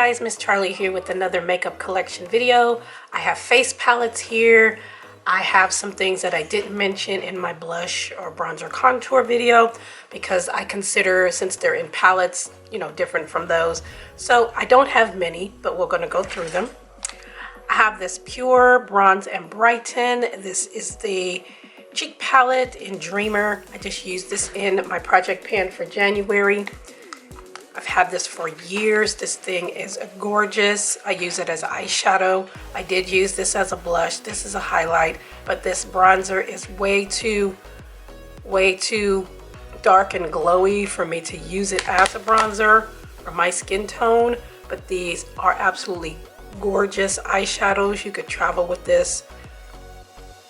guys, Miss Charlie here with another makeup collection video. I have face palettes here. I have some things that I didn't mention in my blush or bronzer contour video because I consider, since they're in palettes, you know, different from those. So I don't have many, but we're going to go through them. I have this Pure Bronze and Brighten. This is the cheek palette in Dreamer. I just used this in my project pan for January. I've had this for years. This thing is gorgeous. I use it as eyeshadow. I did use this as a blush. This is a highlight, but this bronzer is way too dark and glowy for me to use it as a bronzer for my skin tone. But these are absolutely gorgeous eyeshadows. You could travel with this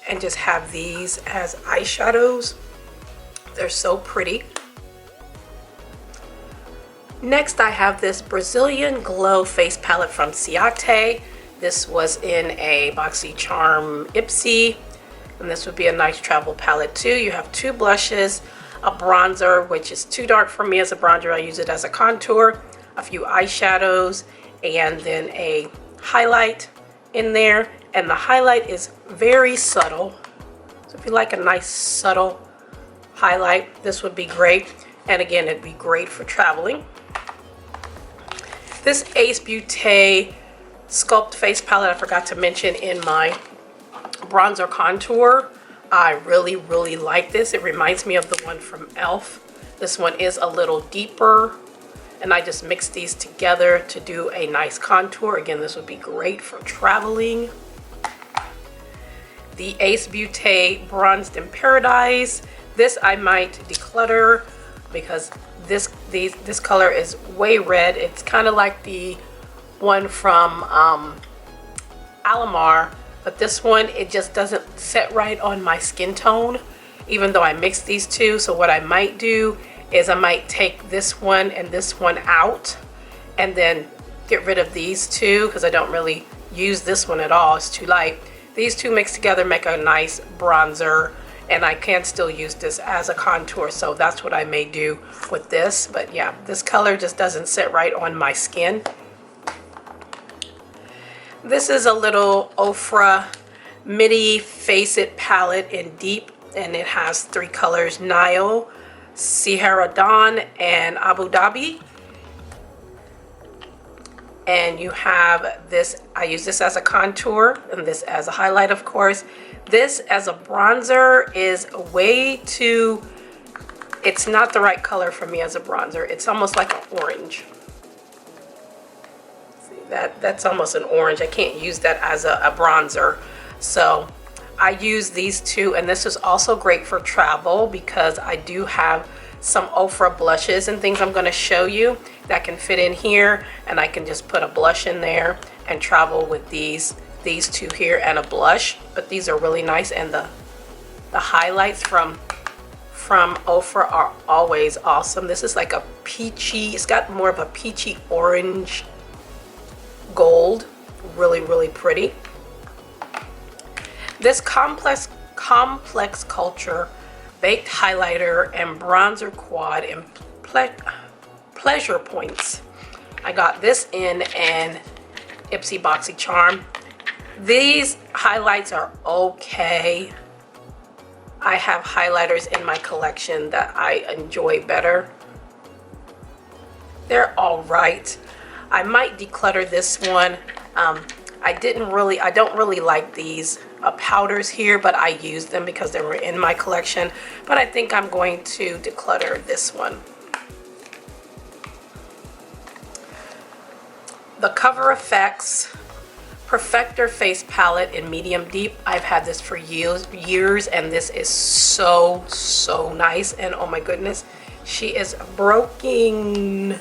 and just have these as eyeshadows. They're so pretty. Next, I have this Brazilian Glow face palette from Cnutbutrbeauty. This was in a BoxyCharm Ipsy, and this would be a nice travel palette too. You have two blushes, a bronzer, which is too dark for me as a bronzer. I use it as a contour, a few eyeshadows, and then a highlight in there. And the highlight is very subtle. So if you like a nice subtle highlight, this would be great. And again, it'd be great for traveling. This Ace Beauty Sculpt Face Palette I forgot to mention in my bronzer contour. I really like this. It reminds me of the one from e.l.f. This one is a little deeper, and I just mixed these together to do a nice contour. Again, this would be great for traveling. The Ace Beauty Bronzed in Paradise. This I might declutter because this color is way red. It's kind of like the one from Alamar, but this one, it just doesn't set right on my skin tone, even though I mixed these two. So what I might do is I might take this one and this one out and then get rid of these two because I don't really use this one at all. It's too light. These two mixed together make a nice bronzer, and I can still use this as a contour, so that's what I may do with this. But yeah, this color just doesn't sit right on my skin. This is a little Ofra Midi Face It palette in Deep, and it has three colors: Nile, Sierra Dawn, and Abu Dhabi. And you have this, I use this as a contour and this as a highlight, of course. This as a bronzer is way too, it's not the right color for me as a bronzer. It's almost like an orange. See, that's almost an orange. I can't use that as a bronzer. So I use these two, and this is also great for travel because I do have some Ofra blushes and things I'm going to show you that can fit in here, and I can just put a blush in there and travel with these two here and a blush. But these are really nice, and the highlights from Ofra are always awesome. This is like a peachy, it's got more of a peachy orange gold. Really pretty. This complex Culture Baked Highlighter and Bronzer Quad in Pleasure Points. I got this in an Ipsy BoxyCharm. These highlights are okay. I have highlighters in my collection that I enjoy better. They're all right. I might declutter this one. I don't really like these powders here, but I used them because they were in my collection. But I think I'm going to declutter this one. The Cover FX Perfector Face Palette in Medium Deep. I've had this for years, and this is so nice. And oh my goodness, she is breaking.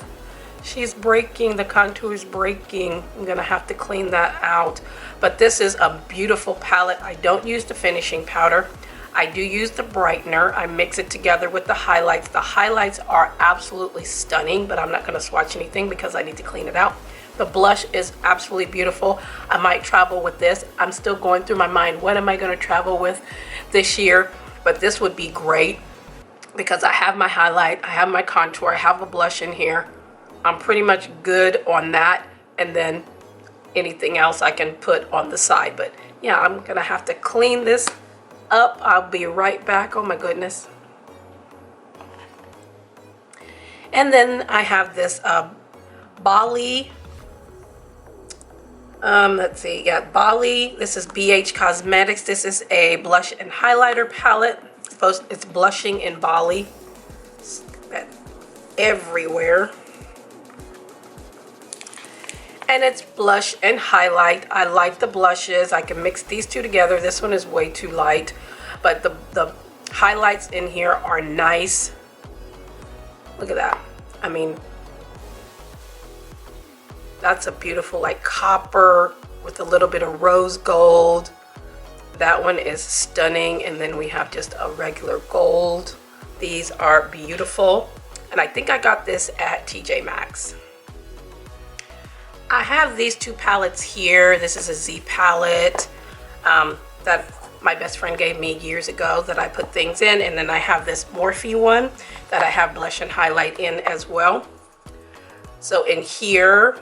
She's breaking. The contour is breaking. I'm gonna have to clean that out. But this is a beautiful palette. I don't use the finishing powder. I do use the brightener. I mix it together with the highlights. The highlights are absolutely stunning, but I'm not gonna swatch anything because I need to clean it out. The blush is absolutely beautiful. I might travel with this. I'm still going through my mind, what am I gonna travel with this year? But this would be great because I have my highlight, I have my contour, I have a blush in here. I'm pretty much good on that. and then anything else I can put on the side. But yeah, I'm gonna have to clean this up. I'll be right back. Oh my goodness. And then I have this Bali, let's see, yeah, Bali. This is BH Cosmetics. This is a blush and highlighter palette. It's blushing in Bali. It's everywhere. And it's blush and highlight. I like the blushes. I can mix these two together. This one is way too light, but the highlights in here are nice. Look at that. I mean, that's a beautiful like copper with a little bit of rose gold. That one is stunning. And then we have just a regular gold. These are beautiful. And I think I got this at TJ Maxx. I have these two palettes here. This is a Z palette that my best friend gave me years ago that I put things in. And then I have this Morphe one that I have blush and highlight in as well. So in here,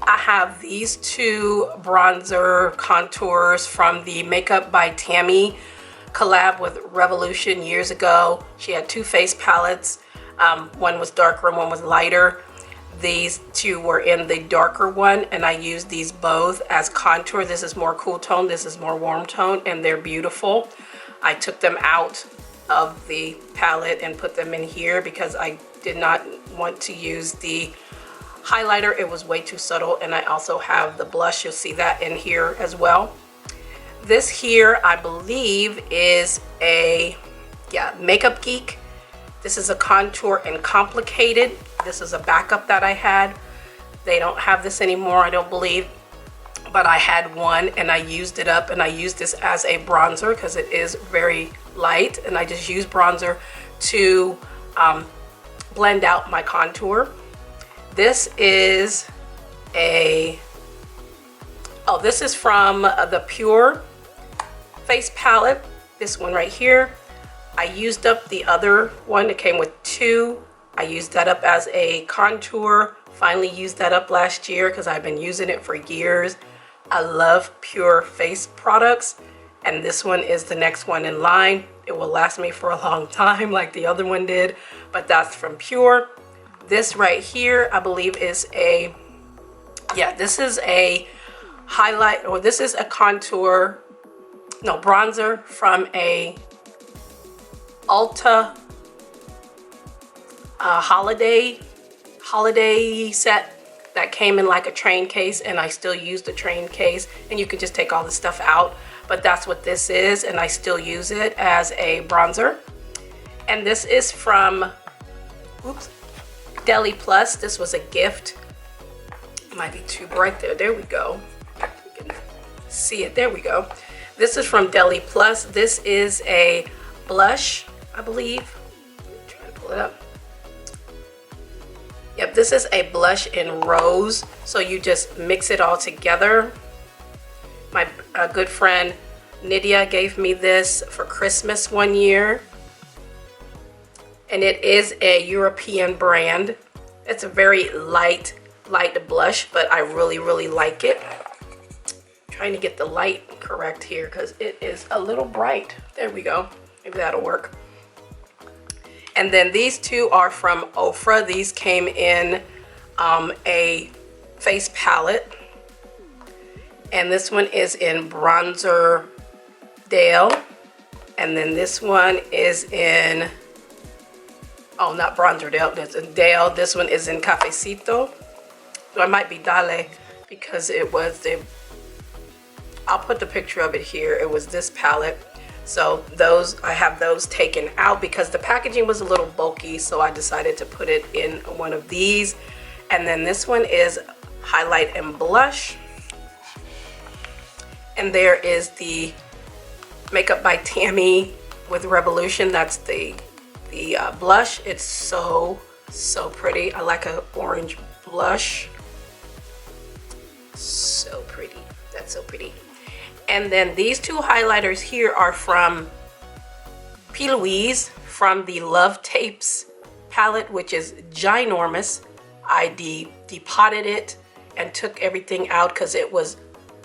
I have these two bronzer contours from the Makeup by Tammy collab with Revolution years ago. She had two face palettes. One was darker and one was lighter. These two were in the darker one, and I used these both as contour. This is more cool tone, this is more warm tone, and they're beautiful. I took them out of the palette and put them in here because I did not want to use the highlighter. It was way too subtle. And I also have the blush. You'll see that in here as well. This here, I believe, is a Makeup Geek. This is a contour and complicated. This is a backup that I had. They don't have this anymore, I don't believe, but I had one and I used it up, and I used this as a bronzer because it is very light, and I just used bronzer to blend out my contour. This is this is from the Pure face palette, this one right here. I used up the other one. It came with two. I used that up as a contour. Finally used that up last year because I've been using it for years. I love Pure face products, and this one is the next one in line. It will last me for a long time like the other one did, but that's from Pure. This right here, I believe, is this is a highlight, or this is a contour, no, bronzer from a Ulta holiday set that came in like a train case, and I still use the train case, and you could just take all the stuff out, but that's what this is, and I still use it as a bronzer. And this is from Deli Plus. This was a gift. It might be too bright there. There we go. You can see it. There we go. This is from Deli Plus. This is a blush, I believe. I'm trying to pull it up. Yep, this is a blush in rose. So you just mix it all together. My good friend Nydia gave me this for Christmas one year. And it is a European brand. It's a very light blush, but I really, really like it. I'm trying to get the light correct here because it is a little bright. There we go. Maybe that'll work. And then these two are from Ofra. These came in a face palette. And this one is in Bronzer Dale. And then this one is in, oh, not Bronzer Dale, that's in Dale. This one is in Cafecito. So I might be Dale because it was the, I'll put the picture of it here. It was this palette. So those, I have those taken out because the packaging was a little bulky, so I decided to put it in one of these. And then this one is highlight and blush. And there is the Makeup by Tammy with Revolution. That's the blush. It's so pretty. I like an orange blush. So pretty. That's so pretty. And then these two highlighters here are from P. Louise from the Love Tapes palette, which is ginormous. I depotted it and took everything out because it was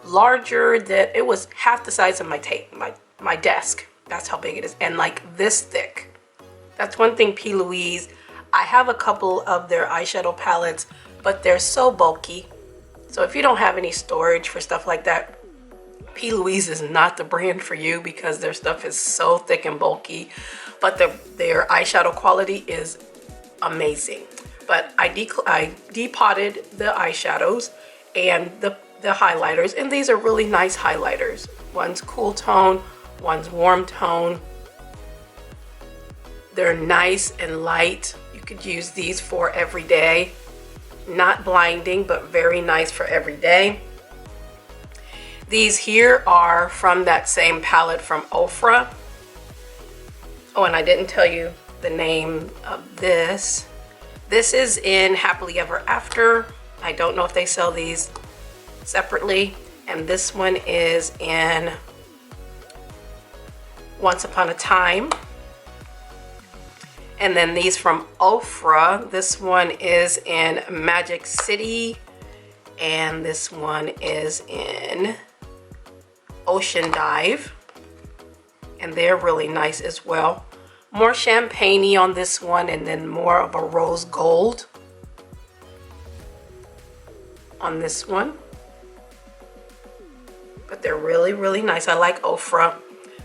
larger, that it was half the size of my desk. That's how big it is, and like this thick. That's one thing P. Louise, I have a couple of their eyeshadow palettes, but they're so bulky. So if you don't have any storage for stuff like that, P. Louise is not the brand for you because their stuff is so thick and bulky, but their eyeshadow quality is amazing. But I depotted the eyeshadows and the highlighters, and these are really nice highlighters. One's cool tone, one's warm tone. They're nice and light. You could use these for every day. Not blinding, but very nice for every day. These here are from that same palette from Ofra. Oh, and I didn't tell you the name of this. This is in Happily Ever After. I don't know if they sell these separately. And this one is in Once Upon a Time. And then these from Ofra, this one is in Magic City, and this one is in Ocean Dive, and they're really nice as well. More champagne-y on this one, and then more of a rose gold on this one. But they're really, really nice. I like Ofra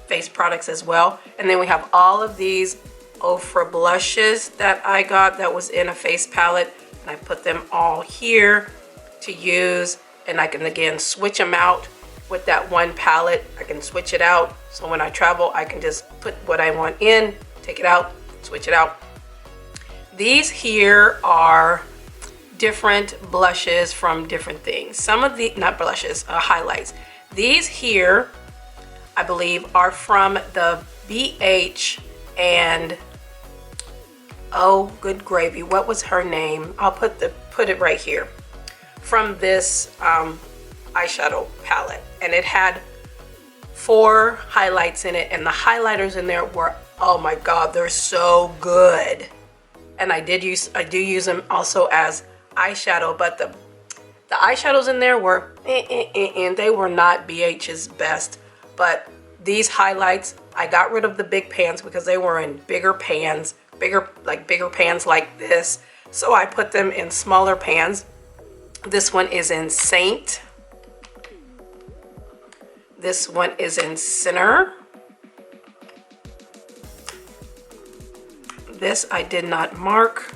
face products as well. And then we have all of these Ofra blushes that I got that was in a face palette, and I put them all here to use, and I can again switch them out with that one palette. I can switch it out, so when I travel I can just put what I want in, take it out, switch it out. These here are different blushes from different things. Some of the, not blushes, highlights. These here I believe are from the BH and oh good gravy, what was her name? I'll put it right here. From this eyeshadow palette, and it had 4 highlights in it, and the highlighters in there were, oh my god, they're so good. And I do use them also as eyeshadow, but the eyeshadows in there were and they were not BH's best. But these highlights, I got rid of the big pans because they were in bigger pans, bigger pans like this. So I put them in smaller pans. This one is in Saint. This one is in Sinner. This I did not mark.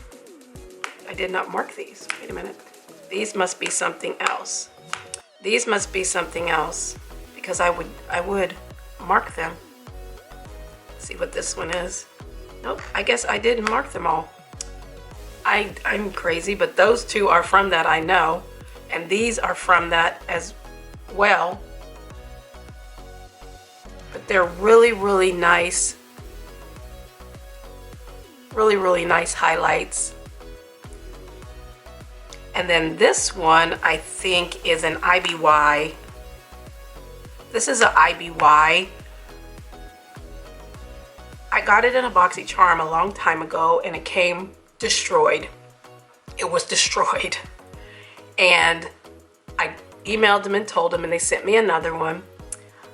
I did not mark these. Wait a minute. These must be something else. These must be something else because I would mark them. See what this one is. Nope, I guess I didn't mark them all. I'm crazy, but those 2 are from that, I know, and these are from that as well. But they're really, really nice. Really, really nice highlights. And then this one I think is an IBY. This is an IBY. I got it in a BoxyCharm a long time ago, and it came destroyed. It was destroyed. And I emailed them and told them, and they sent me another one.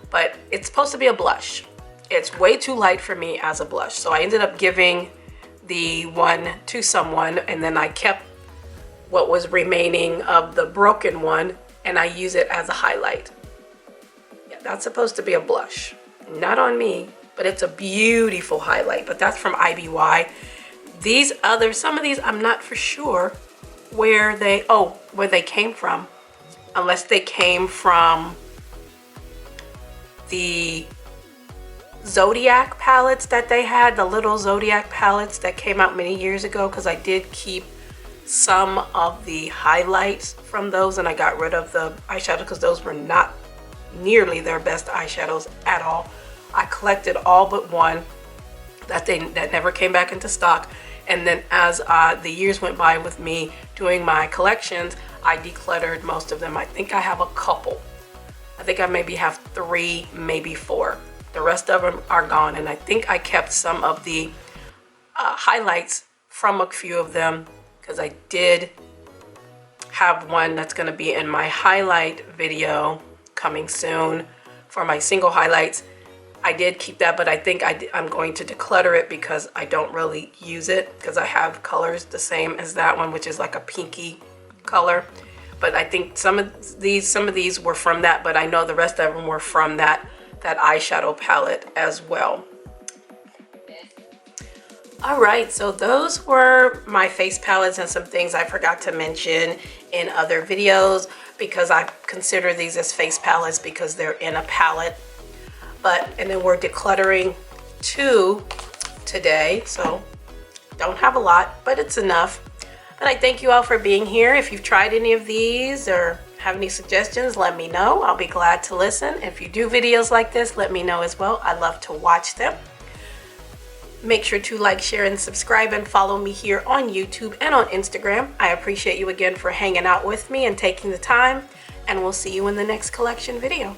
But it's supposed to be a blush. It's way too light for me as a blush. So I ended up giving the one to someone, and then I kept what was remaining of the broken one, and I use it as a highlight. Yeah, that's supposed to be a blush. Not on me, but it's a beautiful highlight. But that's from IBY. These others, some of these I'm not for sure where they came from, unless they came from the Zodiac palettes that they had, the little Zodiac palettes that came out many years ago, because I did keep some of the highlights from those, and I got rid of the eyeshadow because those were not nearly their best eyeshadows at all. I collected all but one that never came back into stock. And then as the years went by with me doing my collections, I decluttered most of them. I think I have a couple. I think I maybe have 3, maybe 4. The rest of them are gone. And I think I kept some of the highlights from a few of them because I did have one that's going to be in my highlight video coming soon for my single highlights. I did keep that, but I think I'm going to declutter it because I don't really use it, because I have colors the same as that one, which is like a pinky color. But I think some of these were from that, but I know the rest of them were from that eyeshadow palette as well. All right, so those were my face palettes and some things I forgot to mention in other videos, because I consider these as face palettes because they're in a palette. And then we're decluttering 2 today, so don't have a lot, but it's enough. But I thank you all for being here. If you've tried any of these or have any suggestions, let me know. I'll be glad to listen. If you do videos like this, let me know as well. I love to watch them. Make sure to like, share, and subscribe, and follow me here on YouTube and on Instagram. I appreciate you again for hanging out with me and taking the time, and we'll see you in the next collection video.